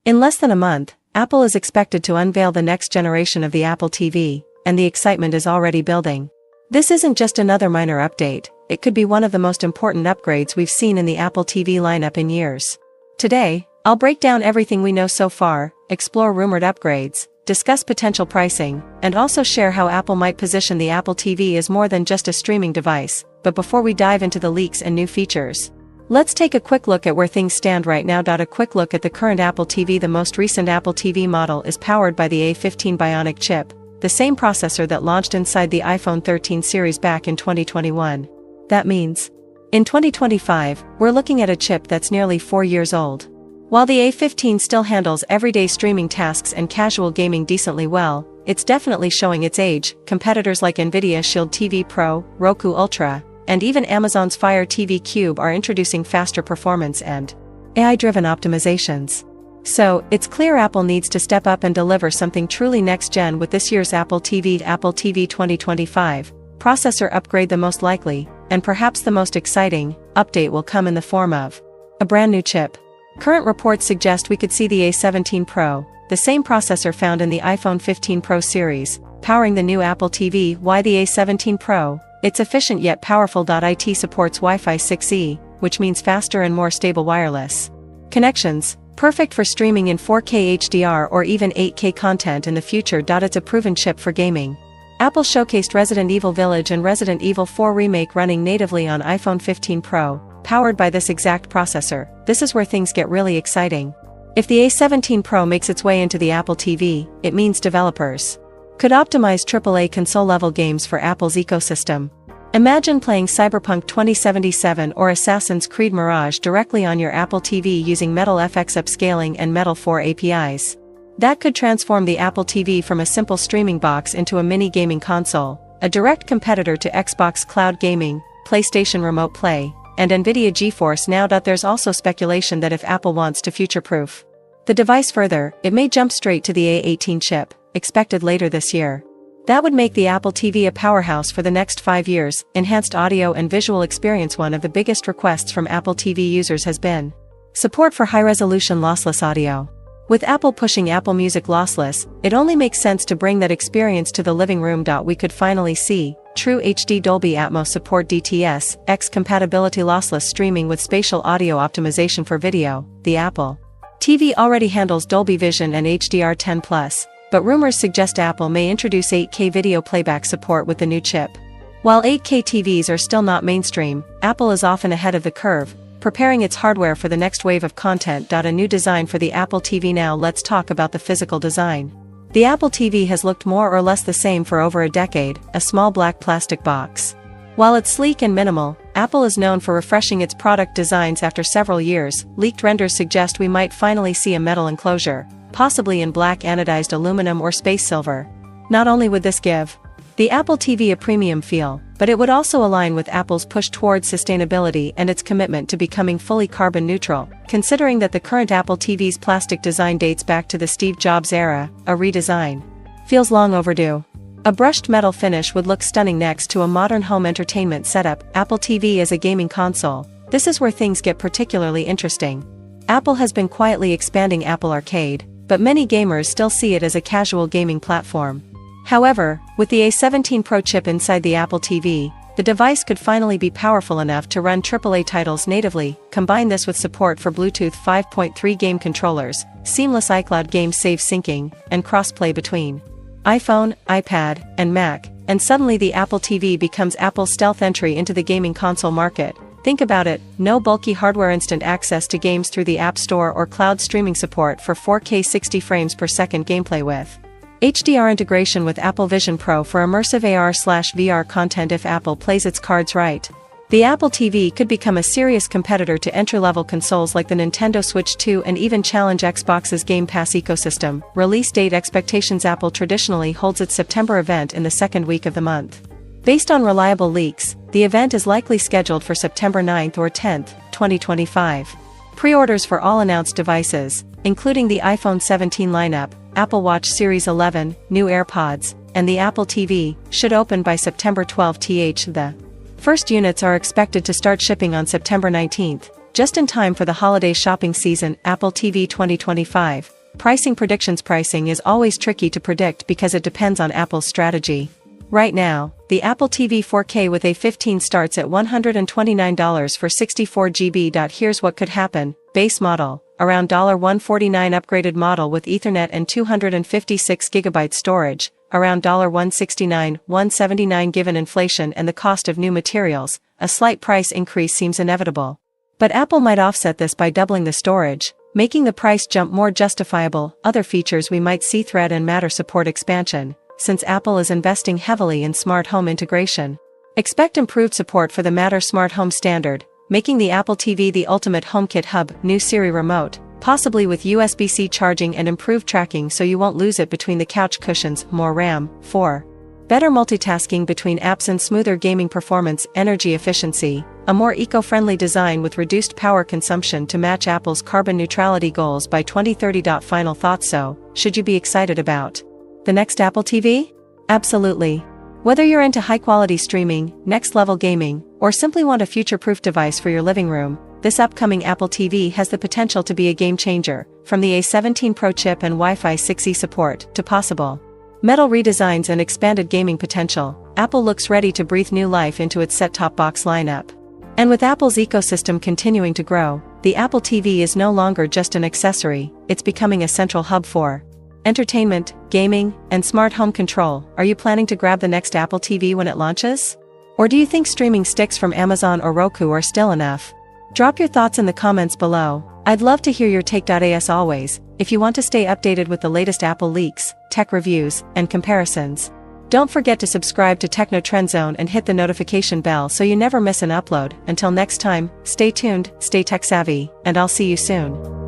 In less than a month, Apple is expected to unveil the next generation of the Apple TV, and the excitement is already building. This isn't just another minor update, it could be one of the most important upgrades we've seen in the Apple TV lineup in years. Today, I'll break down everything we know so far, explore rumored upgrades, discuss potential pricing, and also share how Apple might position the Apple TV as more than just a streaming device. But before we dive into the leaks and new features, let's take a quick look at where things stand right now. A quick look at the current Apple TV. The most recent Apple TV model is powered by the A15 Bionic chip, the same processor that launched inside the iPhone 13 series back in 2021. That means, in 2025, we're looking at a chip that's nearly 4 years old. While the A15 still handles everyday streaming tasks and casual gaming decently well, it's definitely showing its age. Competitors like Nvidia's Shield TV Pro, Roku Ultra, and even Amazon's Fire TV Cube are introducing faster performance and AI-driven optimizations. So, it's clear Apple needs to step up and deliver something truly next-gen with this year's Apple TV. Apple TV 2025 processor upgrade. The most likely, and perhaps the most exciting, update will come in the form of a brand new chip. Current reports suggest we could see the A17 Pro, the same processor found in the iPhone 15 Pro series, powering the new Apple TV. Why the A17 Pro? It's efficient yet powerful. It supports Wi-Fi 6E, which means faster and more stable wireless connections, perfect for streaming in 4K HDR or even 8K content in the future. It's a proven chip for gaming. Apple showcased Resident Evil Village and Resident Evil 4 Remake running natively on iPhone 15 Pro, powered by this exact processor. This is where things get really exciting. If the A17 Pro makes its way into the Apple TV, it means developers could optimize AAA console-level games for Apple's ecosystem. Imagine playing Cyberpunk 2077 or Assassin's Creed Mirage directly on your Apple TV using Metal FX upscaling and Metal 4 APIs. That could transform the Apple TV from a simple streaming box into a mini gaming console, a direct competitor to Xbox Cloud Gaming, PlayStation Remote Play, and Nvidia GeForce Now. There's also speculation that if Apple wants to future-proof the device further, it may jump straight to the A18 chip, expected later this year. That would make the Apple TV a powerhouse for the next 5 years. Enhanced audio and visual experience. One of the biggest requests from Apple TV users has been support for high-resolution lossless audio. With Apple pushing Apple Music lossless, it only makes sense to bring that experience to the living room. We could finally see True HD Dolby Atmos support, DTS-X compatibility, lossless streaming with spatial audio optimization for video. The Apple TV already handles Dolby Vision and HDR10+, but rumors suggest Apple may introduce 8K video playback support with the new chip. While 8K TVs are still not mainstream, Apple is often ahead of the curve, preparing its hardware for the next wave of content. A new design for the Apple TV. Now let's talk about the physical design. The Apple TV has looked more or less the same for over a decade, a small black plastic box. While it's sleek and minimal, Apple is known for refreshing its product designs after several years. Leaked renders suggest we might finally see a metal enclosure, possibly in black anodized aluminum or space silver. Not only would this give the Apple TV a premium feel, but it would also align with Apple's push towards sustainability and its commitment to becoming fully carbon neutral. Considering that the current Apple TV's plastic design dates back to the Steve Jobs era, a redesign feels long overdue. A brushed metal finish would look stunning next to a modern home entertainment setup. Apple TV as a gaming console. This is where things get particularly interesting. Apple has been quietly expanding Apple Arcade, but many gamers still see it as a casual gaming platform. However, with the A17 Pro chip inside the Apple TV, the device could finally be powerful enough to run AAA titles natively. Combine this with support for Bluetooth 5.3 game controllers, seamless iCloud game save syncing, and crossplay between iPhone, iPad, and Mac, and suddenly the Apple TV becomes Apple's stealth entry into the gaming console market. Think about it, no bulky hardware, instant access to games through the App Store or cloud streaming support for 4K 60 frames per second gameplay with HDR integration with Apple Vision Pro for immersive AR/VR content. If Apple plays its cards right, the Apple TV could become a serious competitor to entry-level consoles like the Nintendo Switch 2 and even challenge Xbox's Game Pass ecosystem. Release date expectations. Apple traditionally holds its September event in the second week of the month. Based on reliable leaks, the event is likely scheduled for September 9th or 10th, 2025. Pre-orders for all announced devices, including the iPhone 17 lineup, Apple Watch Series 11, new AirPods, and the Apple TV, should open by September 12th. The first units are expected to start shipping on September 19th, Just in time for the holiday shopping season, Apple TV 2025. Pricing predictions. Pricing is always tricky to predict because it depends on Apple's strategy. Right now, the Apple TV 4K with A15 starts at $129 for 64GB. Here's what could happen. Base model, around $149. Upgraded model with Ethernet and 256GB storage, around $169, $179. Given inflation and the cost of new materials, a slight price increase seems inevitable. But Apple might offset this by doubling the storage, making the price jump more justifiable. Other features we might see: Thread and Matter support expansion, since Apple is investing heavily in smart home integration. Expect improved support for the Matter smart home standard, making the Apple TV the ultimate HomeKit hub. New Siri remote, possibly with USB-C charging and improved tracking so you won't lose it between the couch cushions. More RAM. 4. Better multitasking between apps and smoother gaming performance. Energy efficiency, a more eco-friendly design with reduced power consumption to match Apple's carbon neutrality goals by 2030. Final thoughts. So, should you be excited about the next Apple TV? Absolutely. Whether you're into high-quality streaming, next-level gaming, or simply want a future-proof device for your living room, this upcoming Apple TV has the potential to be a game-changer. From the A17 Pro chip and Wi-Fi 6E support to possible metal redesigns and expanded gaming potential, Apple looks ready to breathe new life into its set-top box lineup. And with Apple's ecosystem continuing to grow, the Apple TV is no longer just an accessory, it's becoming a central hub for entertainment, gaming, and smart home control. Are you planning to grab the next Apple TV when it launches? Or do you think streaming sticks from Amazon or Roku are still enough? Drop your thoughts in the comments below. I'd love to hear your take. As always, if you want to stay updated with the latest Apple leaks, tech reviews, and comparisons, don't forget to subscribe to Techno Trend Zone and hit the notification bell so you never miss an upload. Until next time, stay tuned, stay tech savvy, and I'll see you soon.